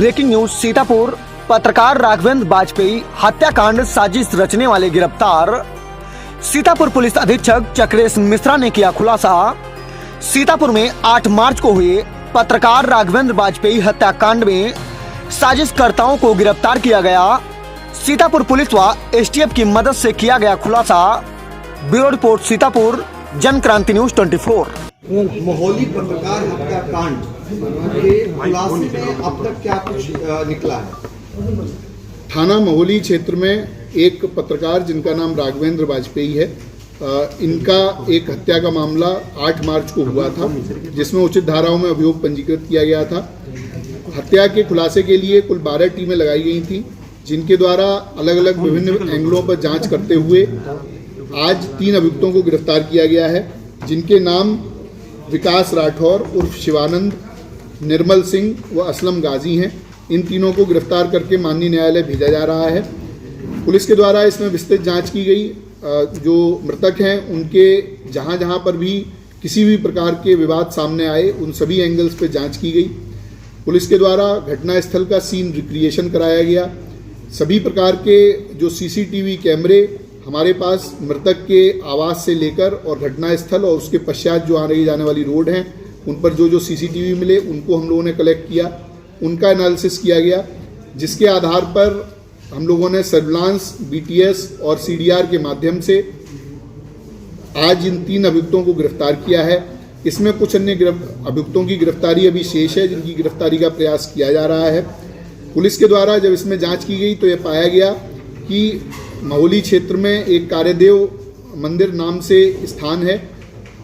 Breaking news Sitapur. पत्रकार राघवेंद्र वाजपेयी हत्याकांड साजिश रचने वाले गिरफ्तार। सीतापुर पुलिस अधीक्षक चक्रेश मिश्रा ने किया खुलासा। सीतापुर में 8 मार्च को हुए पत्रकार राघवेंद्र वाजपेयी हत्याकांड में साजिशकर्ताओं को गिरफ्तार किया गया। सीतापुर पुलिस व एसटीएफ की मदद से किया गया खुलासा। Bureau report Sitapur, Jan Kranti news 24। Mohali पत्रकार हत्याकांड के खुलासे में अब तक क्या कुछ निकला है? थाना मोहाली क्षेत्र में एक पत्रकार जिनका नाम राघवेंद्र वाजपेयी है, इनका एक हत्या का मामला 8 मार्च को हुआ था, जिसमें उचित धाराओं में अभियोग पंजीकृत किया गया था। हत्या के खुलासे के लिए कुल 12 टीमें लगाई गई थी, जिनके द्वारा अलग अलग विभिन्न एंगलों पर जांच करते हुए आज 3 अभियुक्तों को गिरफ्तार किया गया है, जिनके नाम विकास राठौर उर्फ शिवानंद, निर्मल सिंह व असलम गाजी हैं। इन तीनों को गिरफ्तार करके माननीय न्यायालय भेजा जा रहा है। पुलिस के द्वारा इसमें विस्तृत जांच की गई। जो मृतक हैं उनके जहां जहां पर भी किसी भी प्रकार के विवाद सामने आए, उन सभी एंगल्स पे जांच की गई। पुलिस के द्वारा घटनास्थल का सीन रिक्रिएशन कराया गया। सभी प्रकार के जो सीसीटीवी कैमरे हमारे पास मृतक के आवास से लेकर और घटनास्थल और उसके पश्चात जो आने जाने वाली रोड हैं, उन पर जो सीसीटीवी मिले उनको हम लोगों ने कलेक्ट किया, उनका एनालिसिस किया गया, जिसके आधार पर हम लोगों ने सर्विलांस, बीटीएस और सीडीआर के माध्यम से आज इन 3 अभियुक्तों को गिरफ्तार किया है। इसमें कुछ अन्य अभियुक्तों की गिरफ्तारी अभी शेष है, जिनकी गिरफ्तारी का प्रयास किया जा रहा है। पुलिस के द्वारा जब इसमें जांच की गई तो यह पाया गया कि मोहाली क्षेत्र में एक कार्यदेव मंदिर नाम से स्थान है,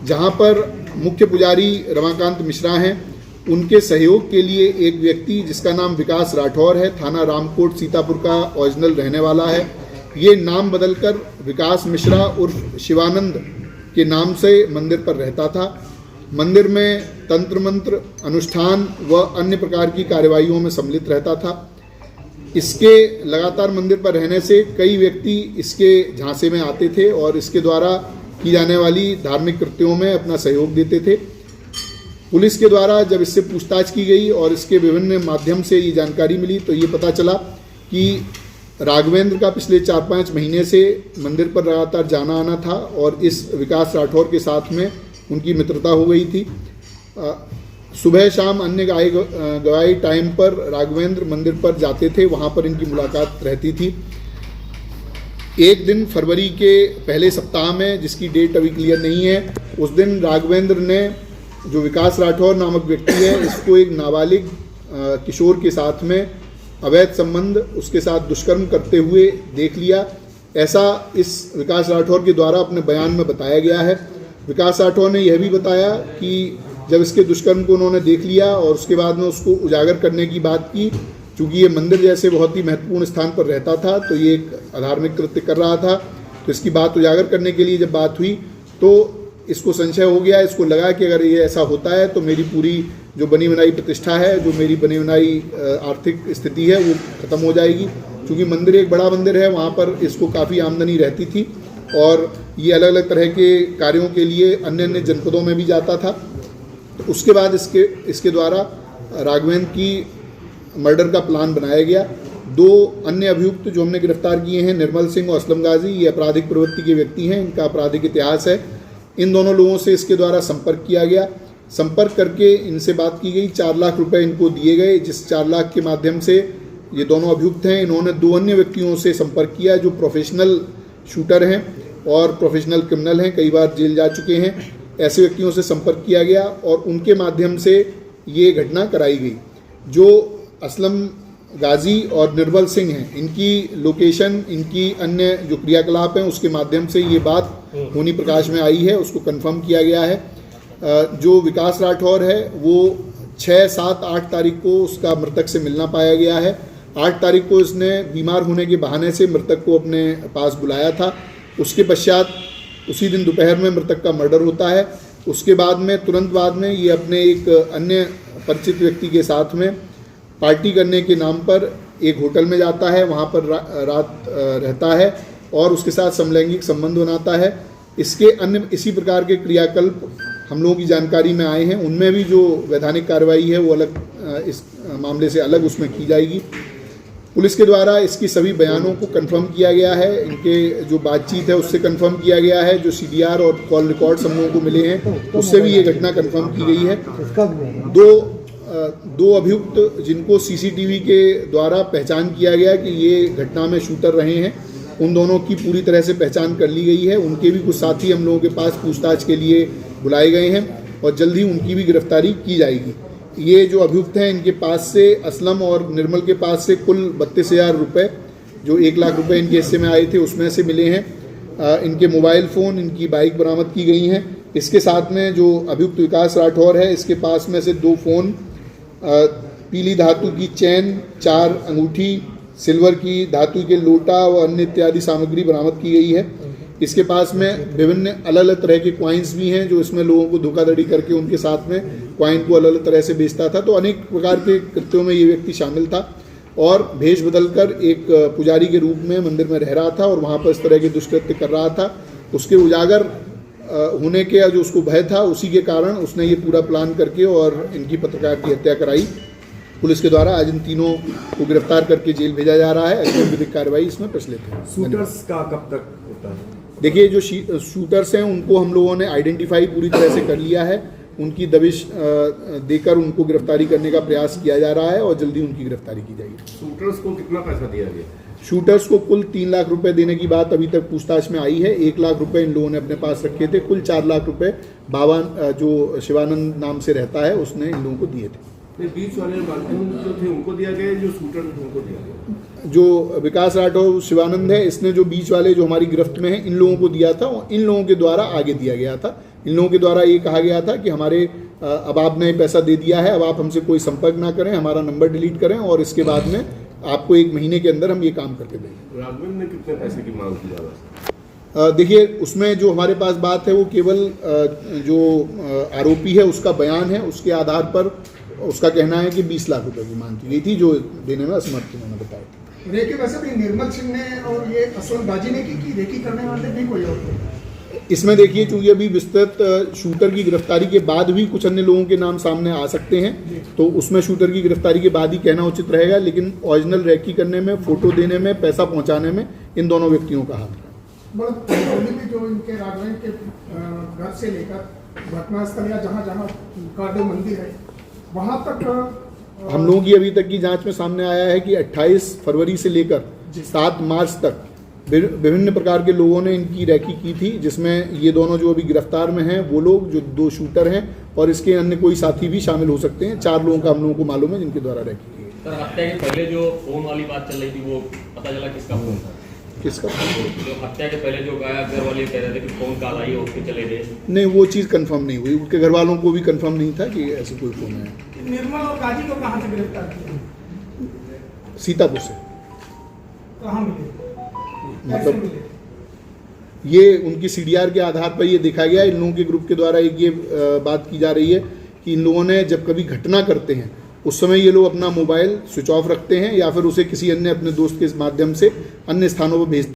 जहां पर मुख्य पुजारी रमाकांत मिश्रा हैं। उनके सहयोग के लिए एक व्यक्ति जिसका नाम विकास राठौर है, थाना रामकोट सीतापुर का ओरिजिनल रहने वाला है, ये नाम बदलकर विकास मिश्रा उर्फ शिवानंद के नाम से मंदिर पर रहता था। मंदिर में तंत्र मंत्र, अनुष्ठान व अन्य प्रकार की कार्यवाहियों में सम्मिलित रहता था। इसके लगातार मंदिर पर रहने से कई व्यक्ति इसके झांसे में आते थे और इसके द्वारा की जाने वाली धार्मिक कृत्यों में अपना सहयोग देते थे। पुलिस के द्वारा जब इससे पूछताछ की गई और इसके विभिन्न माध्यम से ये जानकारी मिली तो ये पता चला कि राघवेंद्र का पिछले 4-5 महीने से मंदिर पर लगातार जाना आना था और इस विकास राठौर के साथ में उनकी मित्रता हो गई थी। सुबह शाम अन्य गवाही टाइम पर राघवेंद्र मंदिर पर जाते थे, वहाँ पर इनकी मुलाकात रहती थी। एक दिन फरवरी के पहले सप्ताह में, जिसकी डेट अभी क्लियर नहीं है, उस दिन राघवेंद्र ने, जो विकास राठौर नामक व्यक्ति है, इसको एक नाबालिग किशोर के साथ में अवैध संबंध, उसके साथ दुष्कर्म करते हुए देख लिया। ऐसा इस विकास राठौर के द्वारा अपने बयान में बताया गया है। विकास राठौर ने यह भी बताया कि जब इसके दुष्कर्म को उन्होंने देख लिया और उसके बाद में उसको उजागर करने की बात की, चूँकि ये मंदिर जैसे बहुत ही महत्वपूर्ण स्थान पर रहता था तो ये एक अधार्मिक कृत्य कर रहा था, तो इसकी बात उजागर करने के लिए जब बात हुई तो इसको संशय हो गया। इसको लगा कि अगर ये ऐसा होता है तो मेरी पूरी जो बनी बनाई प्रतिष्ठा है, जो मेरी बनी बनाई आर्थिक स्थिति है, वो ख़त्म हो जाएगी। क्योंकि मंदिर एक बड़ा मंदिर है, वहाँ पर इसको काफ़ी आमदनी रहती थी और ये अलग अलग तरह के कार्यों के लिए अन्य अन्य जनपदों में भी जाता था। तो उसके बाद इसके द्वारा राघवेंद्र की मर्डर का प्लान बनाया गया। 2 अन्य अभियुक्त जो हमने गिरफ्तार किए हैं, निर्मल सिंह और असलम गाजी, ये आपराधिक प्रवृत्ति के व्यक्ति हैं, इनका आपराधिक इतिहास है। इन दोनों लोगों से इसके द्वारा संपर्क किया गया। संपर्क करके इनसे बात की गई। 4 लाख रुपए इनको दिए गए, जिस 4 लाख के माध्यम से ये दोनों अभियुक्त हैं, इन्होंने 2 अन्य व्यक्तियों से संपर्क किया जो प्रोफेशनल शूटर हैं और प्रोफेशनल क्रिमिनल हैं, कई बार जेल जा चुके हैं। ऐसे व्यक्तियों से संपर्क किया गया और उनके माध्यम से ये घटना कराई गई। जो असलम गाजी और निर्मल सिंह हैं, इनकी लोकेशन, इनकी अन्य जो क्रियाकलाप हैं, उसके माध्यम से ये बात होनी प्रकाश में आई है, उसको कंफर्म किया गया है। जो विकास राठौर है वो 6, 7, 8 तारीख को उसका मृतक से मिलना पाया गया है। 8 तारीख को इसने बीमार होने के बहाने से मृतक को अपने पास बुलाया था। उसके पश्चात उसी दिन दोपहर में मृतक का मर्डर होता है। उसके बाद में तुरंत बाद में ये अपने एक अन्य परिचित व्यक्ति के साथ में पार्टी करने के नाम पर एक होटल में जाता है, वहाँ पर रात रहता है और उसके साथ समलैंगिक संबंध बनाता है। इसके अन्य इसी प्रकार के क्रियाकल्प हम लोगों की जानकारी में आए हैं, उनमें भी जो वैधानिक कार्रवाई है वो अलग इस मामले से अलग उसमें की जाएगी। पुलिस के द्वारा इसकी सभी बयानों को कंफर्म किया गया है, इनके जो बातचीत है उससे कंफर्म किया गया है, जो सीडीआर और कॉल रिकॉर्ड्स हम लोगों को मिले हैं उससे भी ये घटना कंफर्म की गई है। दो अभियुक्त जिनको सीसीटीवी के द्वारा पहचान किया गया कि ये घटना में शूटर रहे हैं, उन दोनों की पूरी तरह से पहचान कर ली गई है। उनके भी कुछ साथी हम लोगों के पास पूछताछ के लिए बुलाए गए हैं और जल्द ही उनकी भी गिरफ्तारी की जाएगी। ये जो अभियुक्त हैं इनके पास से असलम और निर्मल के पास से कुल 32,000 रुपये, जो 1 लाख रुपए इनके हिस्से में आए थे उसमें से मिले हैं। इनके मोबाइल फ़ोन, इनकी बाइक बरामद की गई हैं। इसके साथ में जो अभियुक्त विकास राठौर है इसके पास में से 2 फ़ोन, पीली धातु की चैन, 4 अंगूठी, सिल्वर की धातु के लोटा व अन्य इत्यादि सामग्री बरामद की गई है। इसके पास में विभिन्न अलग अलग तरह के क्वाइंस भी हैं जो इसमें लोगों को धोखाधड़ी करके उनके साथ में क्वाइन को अलग अलग तरह से बेचता था। तो अनेक प्रकार के कृत्यों में ये व्यक्ति शामिल था और भेष बदलकर एक पुजारी के रूप में मंदिर में रह रहा था और वहाँ पर इस तरह के दुष्कृत्य कर रहा था। उसके उजागर होने के जो उसको भय था, उसी के कारण उसने ये पूरा प्लान करके और इनकी पत्रकार की हत्या कराई। पुलिस के द्वारा आज इन तीनों को गिरफ्तार करके जेल भेजा जा रहा है। अग्रिम विधिक कार्रवाई इसमें प्रचलित है। शूटर्स का कब तक होता है? देखिए, जो शूटर्स हैं उनको हम लोगों ने आइडेंटिफाई पूरी तरह से कर लिया है। उनकी दबिश देकर उनको गिरफ्तारी करने का प्रयास किया जा रहा है और जल्दी उनकी गिरफ्तारी की जाएगी। शूटर्स को कितना पैसा दिया गया? शूटर्स को कुल 3 लाख रुपए देने की बात अभी तक पूछताछ में आई है। 1 लाख रुपए इन लोगों ने अपने पास रखे थे। कुल 4 लाख रुपए बाबा जो शिवानंद नाम से रहता है उसने इन लोगों को दिए थे। बीच वाले जो थे उनको दिया गया, जो शूटर थे उनको दिया गया? जो विकास राठौर शिवानंद है, इसने जो बीच वाले जो हमारी गिरफ्त में है इन लोगों को दिया था और इन लोगों के द्वारा आगे दिया गया था। इन लोगों के द्वारा ये कहा गया था कि हमारे अब आपने पैसा दे दिया है, अब आप हमसे कोई संपर्क ना करें, हमारा नंबर डिलीट करें और इसके बाद में आपको 1 महीने के अंदर हम ये काम करके देंगे। राघवेंद्र ने कितने पैसे की मांग की ज़्यादा? देखिए, उसमें जो हमारे पास बात है वो केवल जो आरोपी है उसका बयान है, उसके आधार पर उसका कहना है कि 20 लाख रुपए की मांग की गई थी जो देने में असमर्थ थे, मैंने बताया। रेकी वैसे भी निर्मल सिंह ने और ये असलम बाजी ने की रेकी करने वाले नहीं कोई और थे? इसमें देखिए, चूंकि अभी विस्तृत शूटर की गिरफ्तारी के बाद भी कुछ अन्य लोगों के नाम सामने आ सकते हैं, तो उसमें शूटर की गिरफ्तारी के बाद ही कहना उचित रहेगा। लेकिन ओरिजिनल रेकी करने में, फोटो देने में, पैसा पहुंचाने में इन दोनों व्यक्तियों का हाथ है। में जो इनके राघवेंद्र के घर से लेकर घटनास्थल या जहाँ जहाँ कादो मंदिर है वहाँ तक हम लोगों की अभी तक की जांच में सामने आया है कि 28 फरवरी से लेकर 7 मार्च तक विभिन्न प्रकार के लोगों ने इनकी रैकी की थी, जिसमें ये दोनों जो अभी गिरफ्तार में हैं वो लोग जो 2 शूटर हैं और इसके अन्य कोई साथी भी शामिल हो सकते हैं। 4 लोगों का हम लोगों को मालूम है जिनके द्वारा रैकी की गई। सर, हत्या के पहले जो फोन वाली बात चल रही थी वो पता चला किसका फोन था? किसका? जो हत्या के पहले जो गाया घर वाले कह रहे थे कि फोन कॉल आई और उसके चले गए। नहीं, वो चीज़ कंफर्म नहीं हुई। उनके घर वालों को भी कंफर्म नहीं था कि ऐसे कोई फोन है। निर्मल और गाजी को कहाँ से गिरफ्तार किया? सीतापुर से। कहाँ मिले? मतलब ये उनकी सीडीआर के आधार पर ये देखा गया। इन लोगों के ग्रुप के द्वारा एक ये बात की जा रही है कि इन लोगों ने जब कभी घटना करते हैं उस समय ये लोग अपना मोबाइल स्विच ऑफ रखते हैं या फिर उसे किसी अन्य अपने दोस्त के माध्यम से अन्य स्थानों पर भेजते हैं।